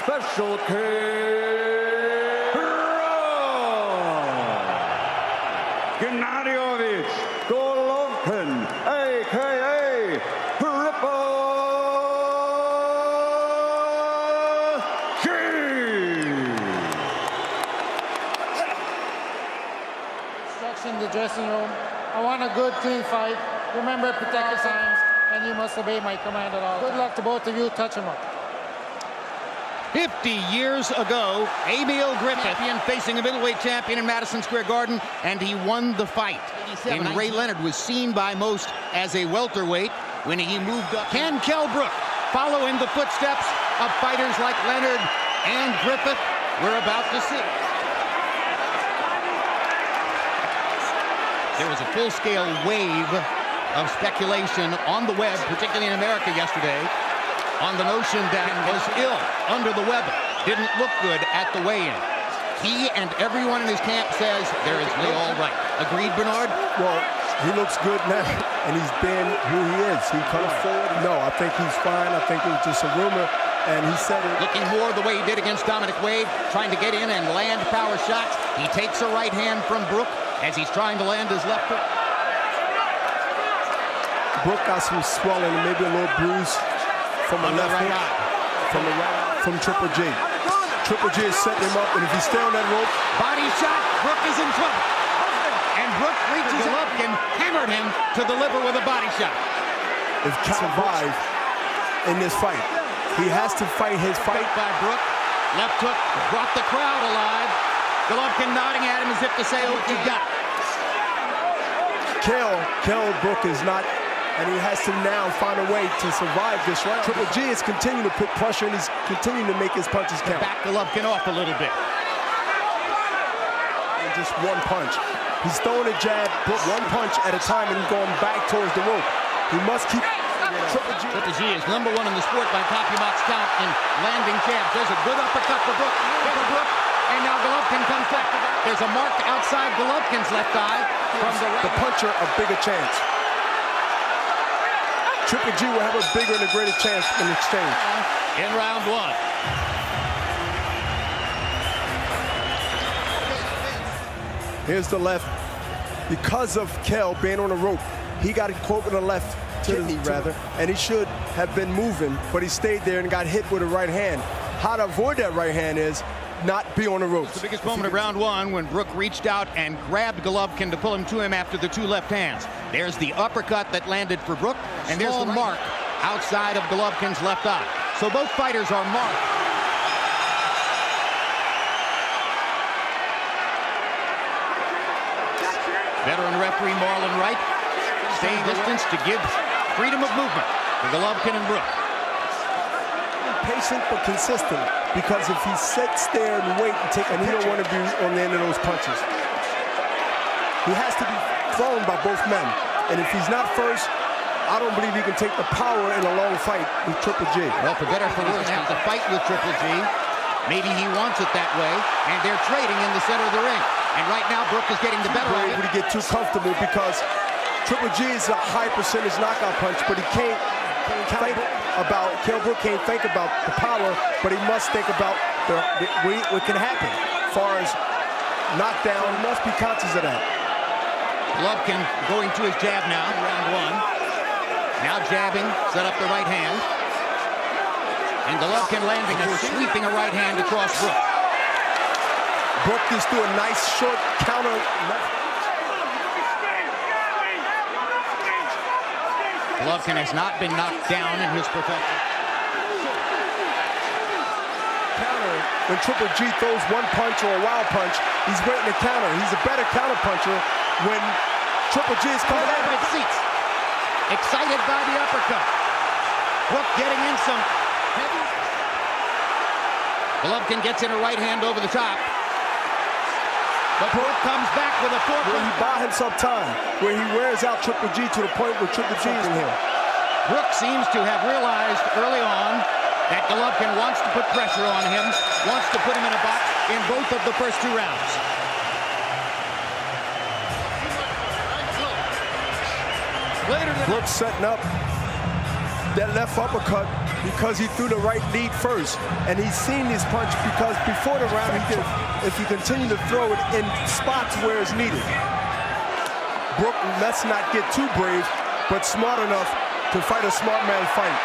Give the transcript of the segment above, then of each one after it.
Special K. Gennady Golovkin, a.k.a. Instruction in the dressing room. I want a good, clean fight. Remember, protect your signs, and you must obey my command at all. Good luck to both of you. Touch them up. 50 years ago, Emil Griffith facing a middleweight champion in Madison Square Garden, and he won the fight. And Ray Leonard was seen by most as a welterweight when he moved up. Can Kell Brook follow in the footsteps of fighters like Leonard and Griffith? We're about to see. There was a full-scale wave of speculation on the web, particularly in America yesterday, on the notion that was ill under the weather, didn't look good at the weigh-in. He and everyone in his camp says there is all right. Agreed, Bernard? Well, he looks good now, and he's been who he is. He comes forward. No, I think he's fine. I think it was just a rumor, and he said it. Looking more the way he did against Dominic Wade, trying to get in and land power shots. He takes a right hand from Brook as he's trying to land his left hook. Brook got some swelling and maybe a little bruise from the left right hook, from Triple G. Triple G is setting him up, and if he stay on that rope, body shot, Brook is in trouble. And Brook reaches Golovkin, hammered him to the liver with a body shot. If Kell survive in this fight, he has to fight his fight. By Brook, left hook brought the crowd alive. Golovkin nodding at him as if to say, "Oh, you got it." Kell Brook is not. And he has to now find a way to survive this round. Triple G is continuing to put pressure, and he's continuing to make his punches count. Back Golovkin off a little bit. And just one punch. He's throwing a jab, put one punch at a time, and going back towards the rope. He must keep Triple G is #1 in the sport by Kapimat's count in landing jabs. There's a good uppercut for Brook. And now Golovkin comes back. There's a mark outside Golovkin's left eye from the puncher a bigger chance. Triple G will have a bigger and a greater chance in exchange. In round one. Here's the left. Because of Kell being on the rope, he got caught with the left kidney, and he should have been moving, but he stayed there and got hit with a right hand. How to avoid that right hand is not be on the ropes. The biggest moment of round one when Brook reached out and grabbed Golovkin to pull him to him after the two left hands. There's the uppercut that landed for Brook, and there's the mark outside of Golovkin's left eye. So both fighters are marked. Veteran referee Marlon Wright staying distance to give freedom of movement to Golovkin and Brook. Patient but consistent, because if he sits there and wait and take a he don't want to be on the end of those punches. He has to be thrown by both men, and if he's not first, I don't believe he can take the power in a long fight with Triple G. Well, for better or for worse, have to fight with Triple G. Maybe he wants it that way, and they're trading in the center of the ring. And right now, Brook is getting the better of it. He get too comfortable because Triple G is a high percentage knockout punch, but he can't think about, Kell Brook can't think about the power, but he must think about what can happen. As far as knockdown, he must be conscious of that. Golovkin going to his jab now, round one. Now jabbing, set up the right hand. And Golovkin landing and sweeping a right hand across Brook. Brook just threw a nice short counter. Golovkin has not been knocked down in his profession. Counter. When Triple G throws one punch or a wild punch, he's waiting to counter. He's a better counter puncher when Triple G is coming out of his seats. Excited by the uppercut. Brook getting in some heavy. Golovkin gets in a right hand over the top. But Brook comes back with a fork. He bought himself time, where he wears out Triple G to the point where Triple G is in here. Brook seems to have realized early on that Golovkin wants to put pressure on him, wants to put him in a box in both of the first two rounds. Brook setting up. that left uppercut because he threw the right lead first. And he's seen this punch because before the round, he did, if you continue to throw it in spots where it's needed. Brook, let's not get too brave, but smart enough to fight a smart man fight.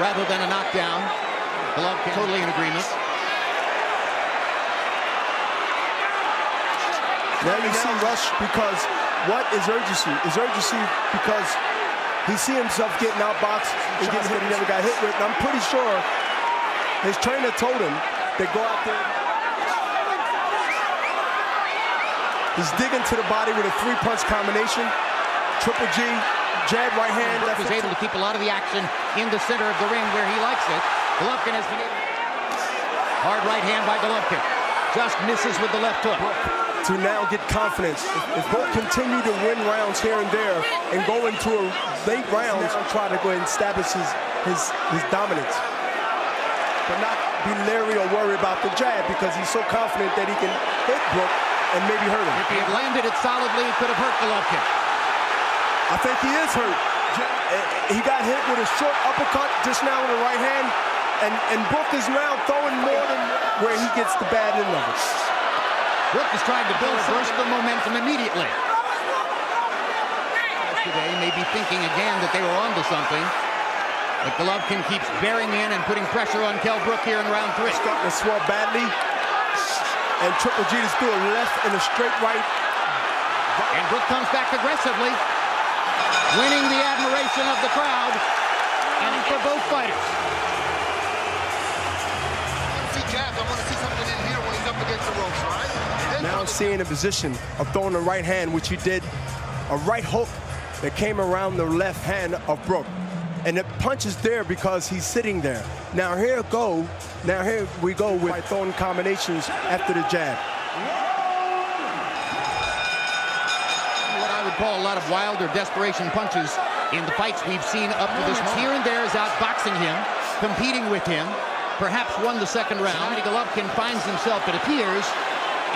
Rather than a knockdown, Golovkin totally in agreement. Now you see Rush because what is urgency? Is urgency because he see himself getting outboxed and getting hit he never got hit with. And I'm pretty sure his trainer told him to go out there. He's digging to the body with a three-punch combination. Triple G, jab, right hand. Brook was able to keep a lot of the action in the center of the ring where he likes it. Golovkin has been able. Hard right hand by Golovkin. Just misses with the left hook. To now get confidence. If Brook continue to win rounds here and there and go into a late rounds, try to go ahead and establish his dominance. But not be leery or worry about the jab because he's so confident that he can hit Brook and maybe hurt him. If he had landed it solidly, it could have hurt Golovkin. I think he is hurt. He got hit with a short uppercut just now with the right hand, and Brook is now throwing more than where he gets the bad end of it. Brook is trying to reverse the momentum immediately. Today may be thinking again that they were onto something, but Golovkin keeps bearing in and putting pressure on Kell Brook here in round 3. Starting to swell badly, and Triple G just threw a left and a straight right. And Brook comes back aggressively, winning the admiration of the crowd, and for both fighters. I want to see something in here when he's up against the ropes, all right? Now seeing a position of throwing the right hand, which he did, a right hook that came around the left hand of Brook. And the punch is there because he's sitting there. Now here we go with throwing combinations after the jab. What I would call a lot of wild or desperation punches in the fights we've seen up to this moment. Here and there is outboxing him, competing with him, perhaps won the second round. Gennady Golovkin finds himself, it appears,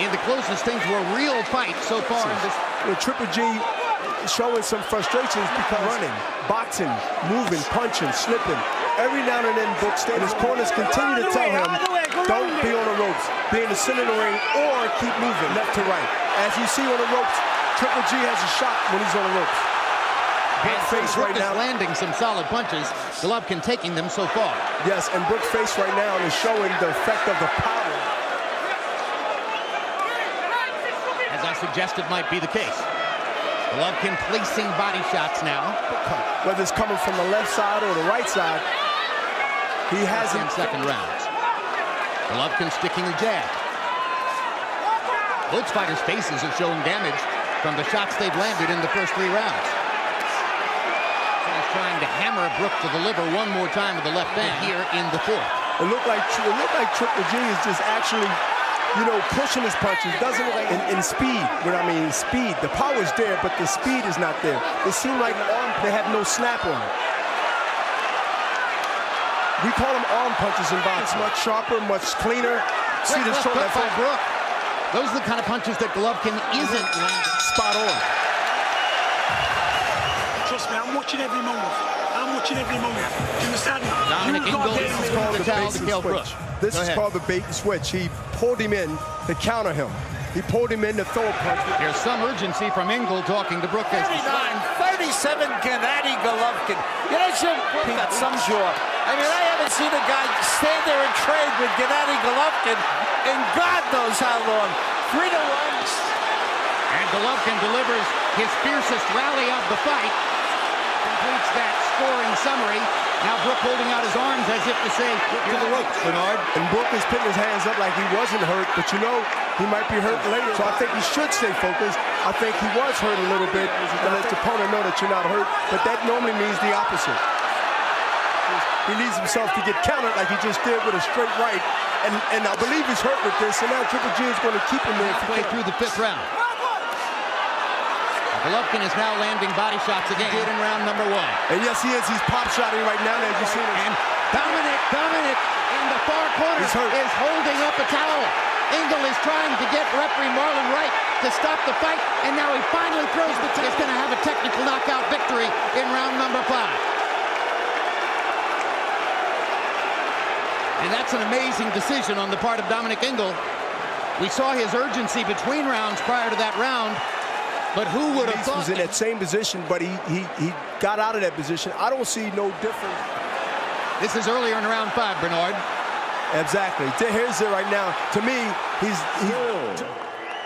in the closest thing to a real fight so far in this. With Triple G showing some frustrations because running, boxing, moving, punching, slipping. Every now and then, Brook and his corners continue to tell him, don't be on the ropes, be in the center of the ring, or keep moving left to right. As you see on the ropes, Triple G has a shot when he's on the ropes. And face Brook right is now. landing some solid punches. Golovkin taking them so far. Yes, and Brook's face right now is showing the effect of the power. As I suggested might be the case. Golovkin placing body shots now. Whether it's coming from the left side or the right side, he has in second rounds. Golovkin sticking the jab. Both fighters' faces are showing damage from the shots they've landed in the first 3 rounds. He's trying to hammer Brook to the liver one more time with the left hand here in the 4th. It looked like Triple G is just actually, you know, pushing his punches. Doesn't look like in speed. What I mean, speed. The power is there, but the speed is not there. It seemed like they have no snap on it. We call them arm punches in boxing. Much sharper, much cleaner. See the short by Brook. Those are the kind of punches that Golovkin isn't landing. Spot on. Trust me, I'm watching every moment. I'm watching every moment. Do you understand? Dominic Ingle is called the towel to Kell Brook. This is called the bait and switch. He pulled him in to counter him. He pulled him in to throw a punch. There's some urgency from Ingle talking to Brook. 39-37 Gennady Golovkin. You know, Jim Brook got some jaw. I mean, I haven't seen a guy stand there and trade with Gennady Golovkin in God knows how long. 3-1. And Golovkin delivers his fiercest rally of the fight. Completes that scoring summary. Now Brook holding out his arms as if to say, to the ropes, Bernard. And Brook is putting his hands up like he wasn't hurt, but you know, he might be hurt later. So I think he should stay focused. I think he was hurt a little bit to let the opponent know that you're not hurt, but that normally means the opposite. He needs himself to get countered like he just did with a straight right. And I believe he's hurt with this, and now Triple G is going to keep him there. Halfway through the 5th round. Golovkin is now landing body shots again. He did in round number 1. And yes, he is. He's pop shotting right now, as you see. And Dominic in the far corner is holding up a towel. Ingle is trying to get referee Marlon Wright to stop the fight, and now he finally throws the test. He's going to have a technical knockout victory in round number 5. And that's an amazing decision on the part of Dominic Ingle. We saw his urgency between rounds prior to that round, but who would have thought? He was in that same position, but he got out of that position. I don't see no difference. This is earlier in round 5, Bernard. Exactly. Here's it right now. To me, he's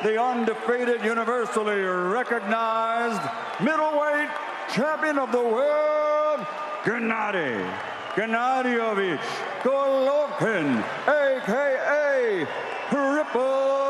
the undefeated, universally recognized middleweight champion of the world, Gennady Golovkin, a.k.a. Triple